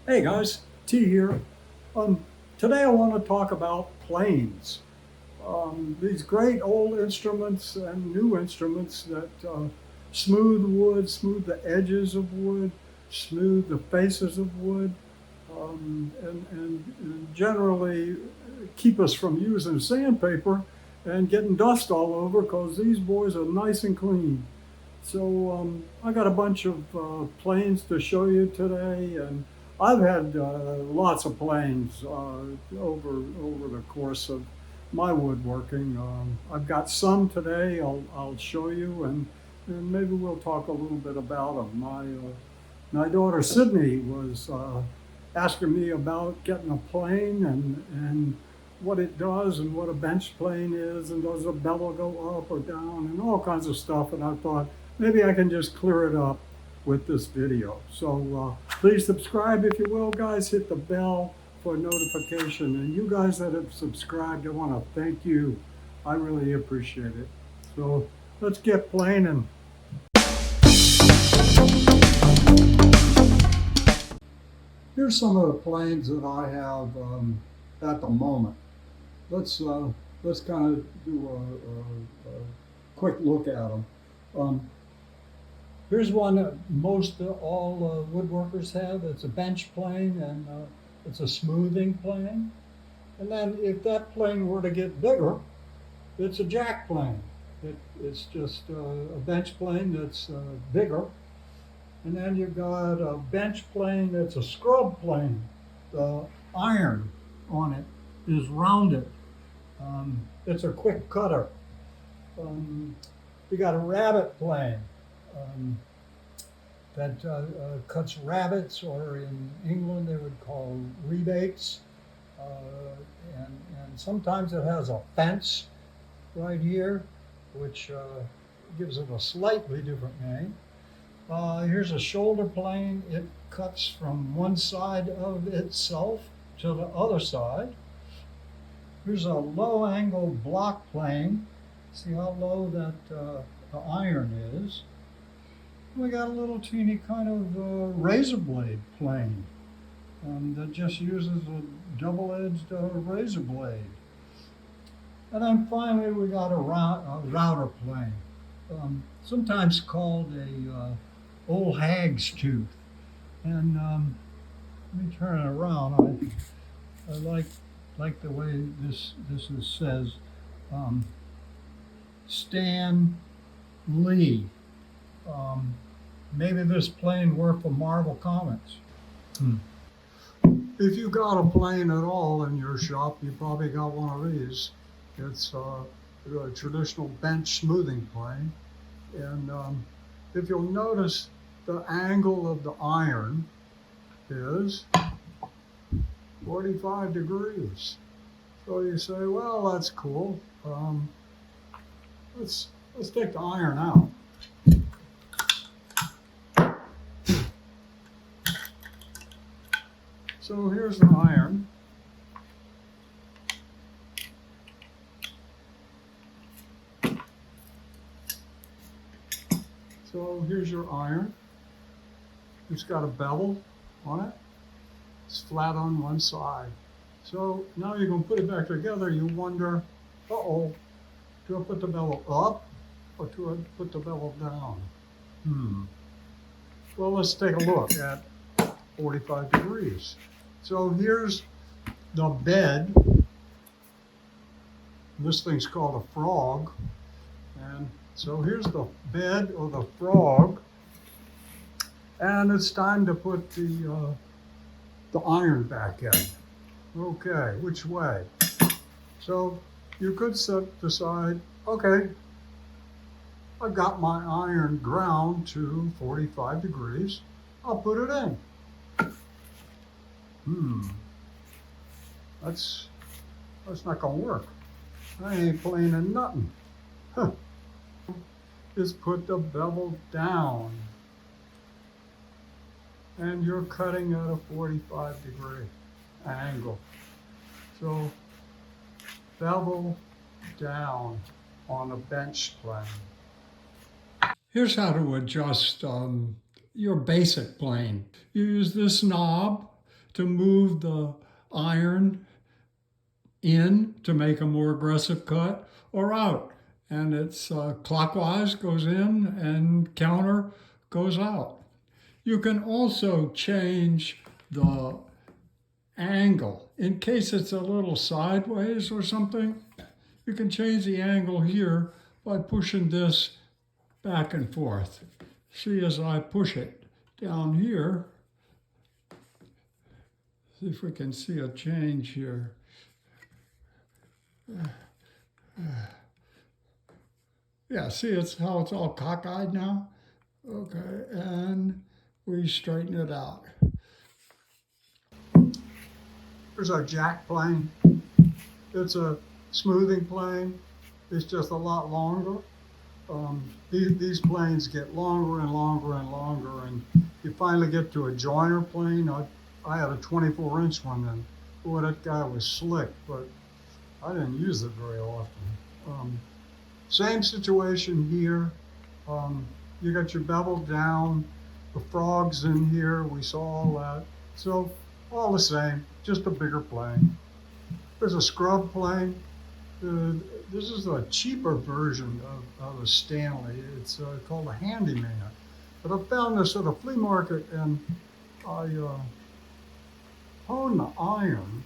Hey guys, T here. Um, Today I want to talk about planes. These great old instruments and new instruments that smooth wood, smooth the edges of wood, smooth the faces of wood, and generally keep us from using sandpaper and getting dust all over because these boys are nice and clean. So I got a bunch of planes to show you today, and I've had lots of planes over the course of my woodworking. I've got some today. I'll show you, and maybe we'll talk a little bit about them. My daughter Sydney was asking me about getting a plane and what it does and what a bench plane is and does the bellow go up or down and all kinds of stuff. And I thought maybe I can just clear it up with this video. So please subscribe if you will, guys. Hit the bell for notification. And you guys that have subscribed, I want to thank you. I really appreciate it. So let's get planing. Here's some of the planes that I have at the moment. Let's uh, let's kind of do a quick look at them. Um, Here's one that most all woodworkers have. It's a bench plane, and it's a smoothing plane. And then if that plane were to get bigger, it's a jack plane. It's just a bench plane that's bigger. And then you've got a bench plane that's a scrub plane. The iron on it is rounded. It's a quick cutter. We got a rabbet plane um, that cuts rabbets, or in England they would call rebates. Uh, and sometimes it has a fence right here, which gives it a slightly different name. Here's a shoulder plane. It cuts from one side of itself to the other side. Here's a low angle block plane. See how low that the iron is. We got a little teeny kind of razor blade plane that just uses a double-edged razor blade. And then finally we got a router plane, sometimes called a old hag's tooth. And let me turn it around. I like the way this says Stan Lee. Maybe this plane worked for Marvel Comics. If you got a plane at all in your shop, you probably got one of these. It's a traditional bench smoothing plane. And if you'll notice, the angle of the iron is 45 degrees. So you say, well, that's cool. Let's take the iron out. So here's the iron. So here's your iron. It's got a bevel on it. It's flat on one side. So now you're going to put it back together. You wonder, uh-oh, do I put the bevel up or do I put the bevel down? Well, let's take a look at 45 degrees. So here's the bed. This thing's called a frog. And so here's the bed or the frog. And it's time to put the iron back in. Okay, which way? So you could decide, okay, I've got my iron ground to 45 degrees. I'll put it in. That's not gonna work. I ain't planing nothing. Huh. Just put the bevel down. And you're cutting at a 45 degree angle. So bevel down on a bench plane. Here's how to adjust your basic plane. You use this knob to move the iron in to make a more aggressive cut or out. And it's clockwise goes in and counter goes out. You can also change the angle in case it's a little sideways or something. You can change the angle here by pushing this back and forth. See, as I push it down here, see if we can see a change here. Yeah, see it's how it's all cockeyed now? Okay, and we straighten it out. Here's our jack plane. It's a smoothing plane. It's just a lot longer. These planes get longer and longer and longer, and you finally get to a joiner plane. I had a 24-inch one, and boy, that guy was slick, but I didn't use it very often. Same situation here. You got your bevel down, the frogs in here, we saw all that. So all the same, just a bigger plane. There's a scrub plane. This is a cheaper version of a Stanley. It's called a Handyman. But I found this at a flea market, and I honed the iron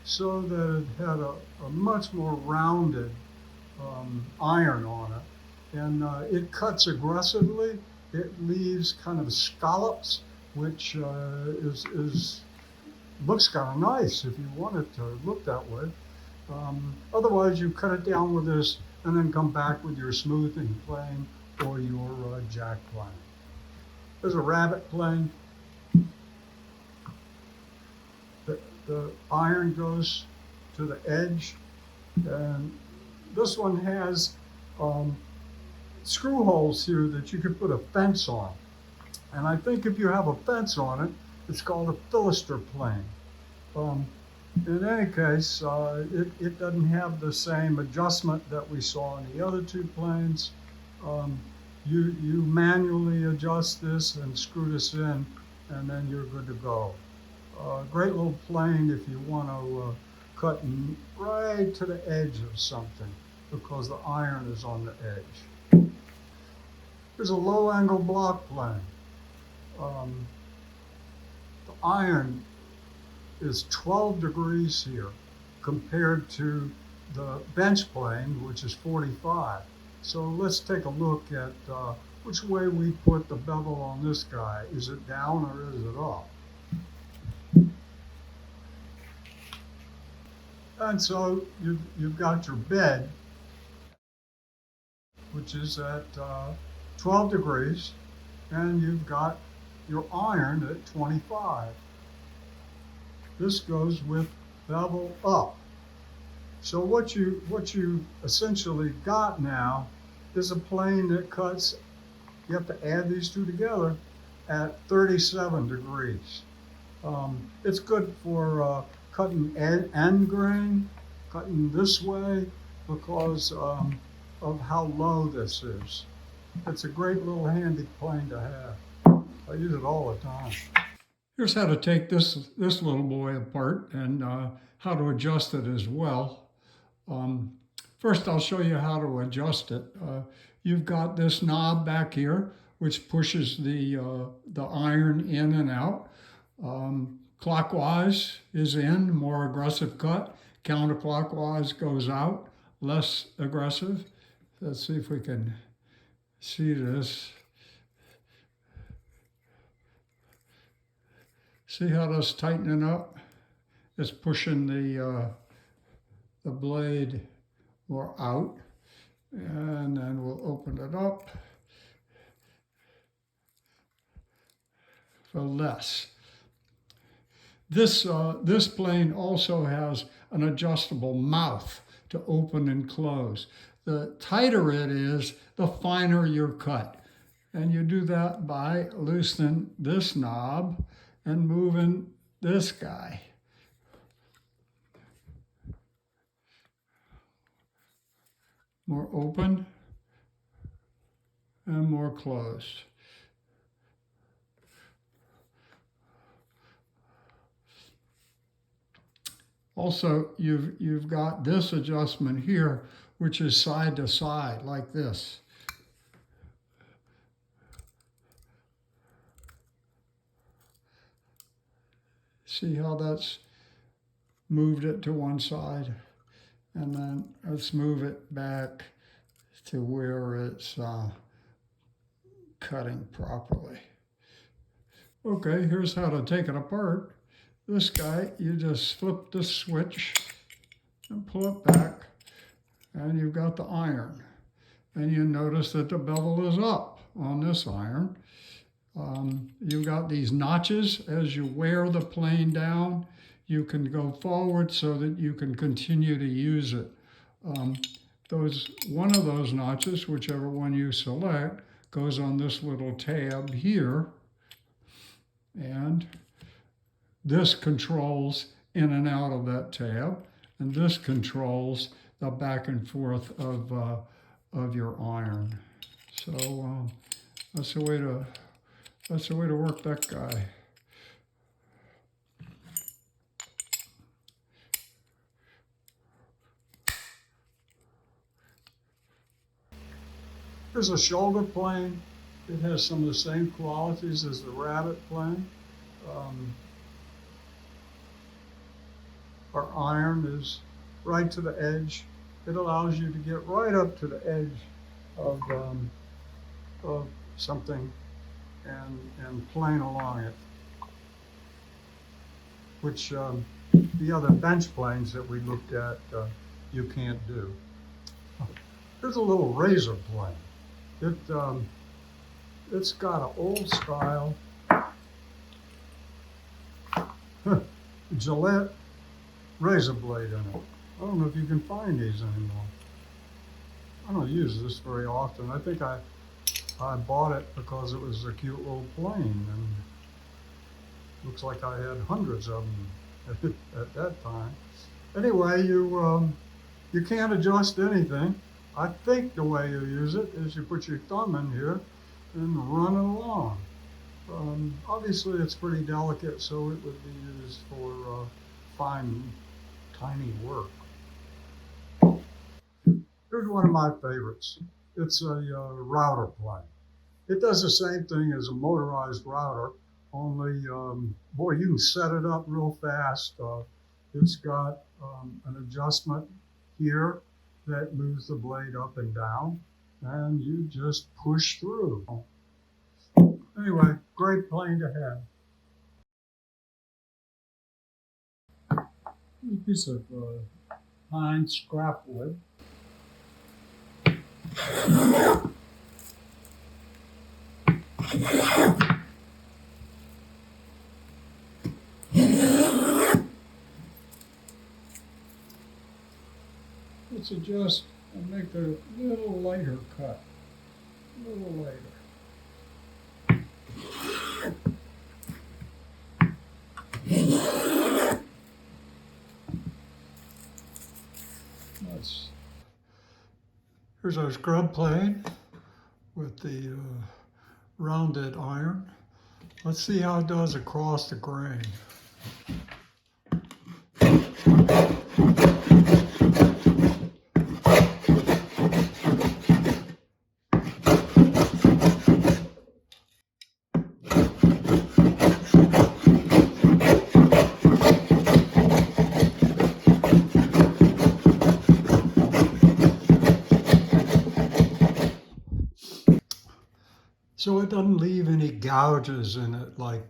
so that it had a much more rounded iron on it. And it cuts aggressively. It leaves kind of scallops, which looks kind of nice if you want it to look that way. Otherwise, you cut it down with this and then come back with your smoothing plane or your jack plane. There's a rabbet plane. The iron goes to the edge, and this one has screw holes here that you can put a fence on. And I think if you have a fence on it, it's called a Philister plane. In any case, it doesn't have the same adjustment that we saw in the other two planes. You manually adjust this and screw this in, and then you're good to go. Great little plane if you want to cut right to the edge of something, because the iron is on the edge. Here's a low angle block plane. The iron is 12 degrees here compared to the bench plane, which is 45. So let's take a look at which way we put the bevel on this guy. Is it down or is it up? And so you've got your bed, which is at 12 degrees, and you've got your iron at 25. This goes with bevel up. So what you essentially got now is a plane that cuts, you have to add these two together, at 37 degrees. It's good for cutting end grain, cutting this way, because of how low this is. It's a great little handy plane to have. I use it all the time. Here's how to take this little boy apart, and how to adjust it as well. First, I'll show you how to adjust it. You've got this knob back here, which pushes the iron in and out. Clockwise is in, more aggressive cut. Counterclockwise goes out, less aggressive. Let's see if we can see this. See how that's tightening up? It's pushing the blade more out. And then we'll open it up for less. This plane also has an adjustable mouth to open and close. The tighter it is, the finer your cut. And you do that by loosening this knob and moving this guy. More open and more closed. Also, you've got this adjustment here, which is side to side like this. See how that's moved it to one side? And then let's move it back to where it's cutting properly. Okay, here's how to take it apart. This guy, you just flip the switch and pull it back, and you've got the iron. And you notice that the bevel is up on this iron. You've got these notches as you wear the plane down. You can go forward so that you can continue to use it. One of those notches, whichever one you select, goes on this little tab here. And this controls in and out of that tab. And this controls the back and forth of your iron. So that's the way to work that guy. Here's a shoulder plane. It has some of the same qualities as the rabbet plane. Our iron is right to the edge. It allows you to get right up to the edge of something and plane along it, which the other bench planes that we looked at you can't do. Here's a little razor plane. It's got an old style Gillette razor blade in it. I don't know if you can find these anymore. I don't use this very often. I think I bought it because it was a cute little plane, and looks like I had hundreds of them at that time. Anyway, you can't adjust anything. I think the way you use it is you put your thumb in here and run it along. Obviously, it's pretty delicate, so it would be used for fine, tiny work. Here's one of my favorites. It's a router plane. It does the same thing as a motorized router, only, boy, you can set it up real fast. It's got an adjustment here that moves the blade up and down, and you just push through. Anyway, great plane to have. A piece of pine scrap wood. Let's adjust and make a little lighter cut. A little lighter. Here's our scrub plane with the rounded iron. Let's see how it does across the grain. So it doesn't leave any gouges in it like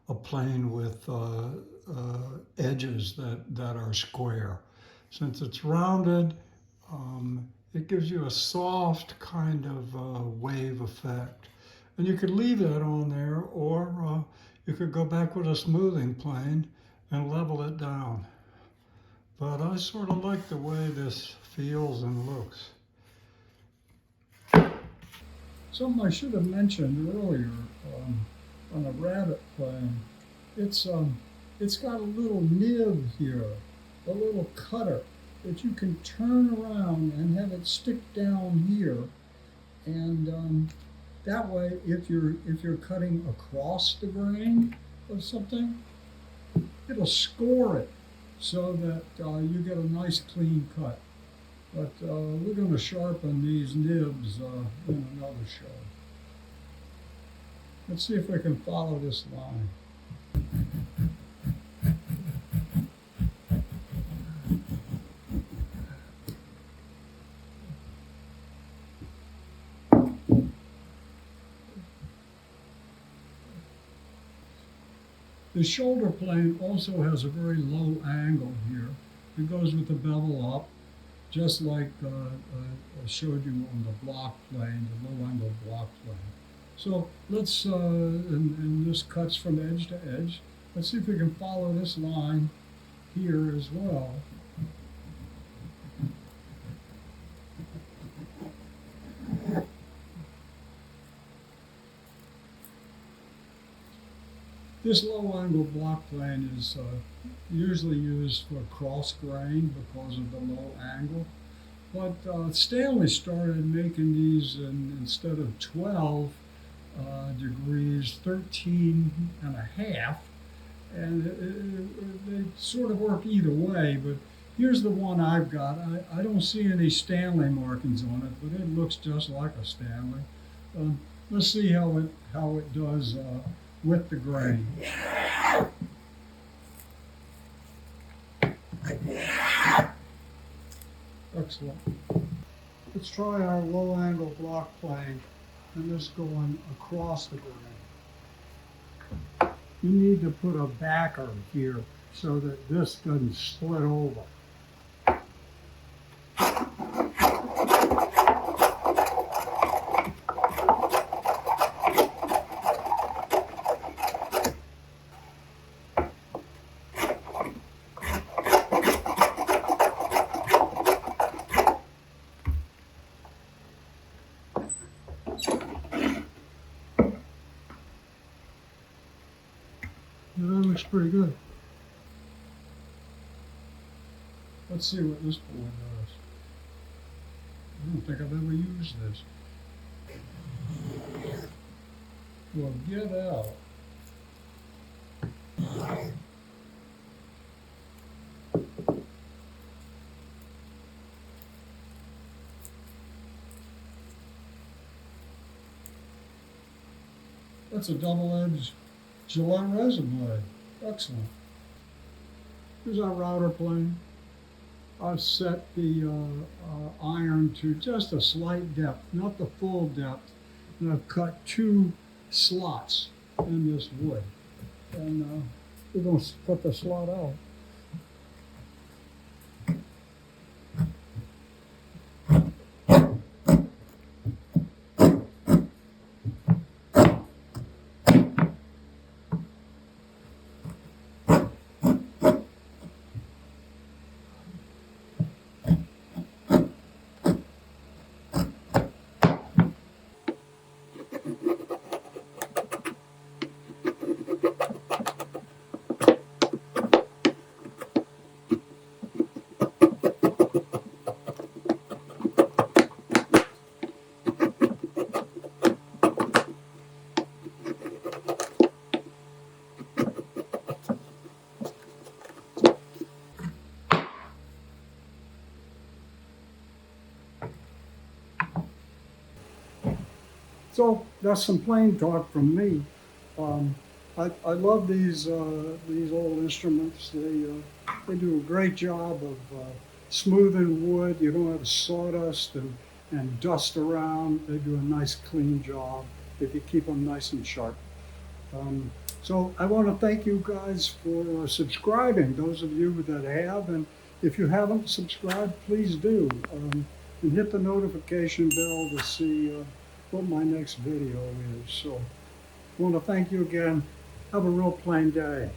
a plane with edges that are square. Since it's rounded, it gives you a soft kind of wave effect. And you could leave that on there, or you could go back with a smoothing plane and level it down. But I sort of like the way this feels and looks. Something I should have mentioned earlier on a rabbet plane, it's got a little nib here, a little cutter that you can turn around and have it stick down here, and that way, if you're cutting across the grain of something, it'll score it so that you get a nice clean cut. But we're going to sharpen these nibs in another show. Let's see if we can follow this line. The shoulder plane also has a very low angle here. It goes with the bevel up, just like I showed you on the block plane, the low angle block plane. So let's, and this cuts from edge to edge. Let's see if we can follow this line here as well. This low angle block plane is usually used for cross grain because of the low angle. But Stanley started making these instead of 12 degrees, 13 and a half. And they sort of work either way, but here's the one I've got. I don't see any Stanley markings on it, but it looks just like a Stanley. Let's see how it does with the grain. Excellent. Let's try our low angle block plane and this going across the grain. You need to put a backer here so that this doesn't split over. That looks pretty good. Let's see what this board does. I don't think I've ever used this. Well, get out. That's a double-edged Gillette resin blade. Excellent. Here's our router plane. I've set the iron to just a slight depth, not the full depth. And I've cut 2 slots in this wood. And we're going to cut the slot out. So that's some plain talk from me. I love these old instruments. They do a great job of smoothing wood. You don't have sawdust and dust around. They do a nice clean job if you keep them nice and sharp. So I want to thank you guys for subscribing, those of you that have, and if you haven't subscribed, please do. And hit the notification bell to see what my next video is. So I want to thank you again. Have a real plain day.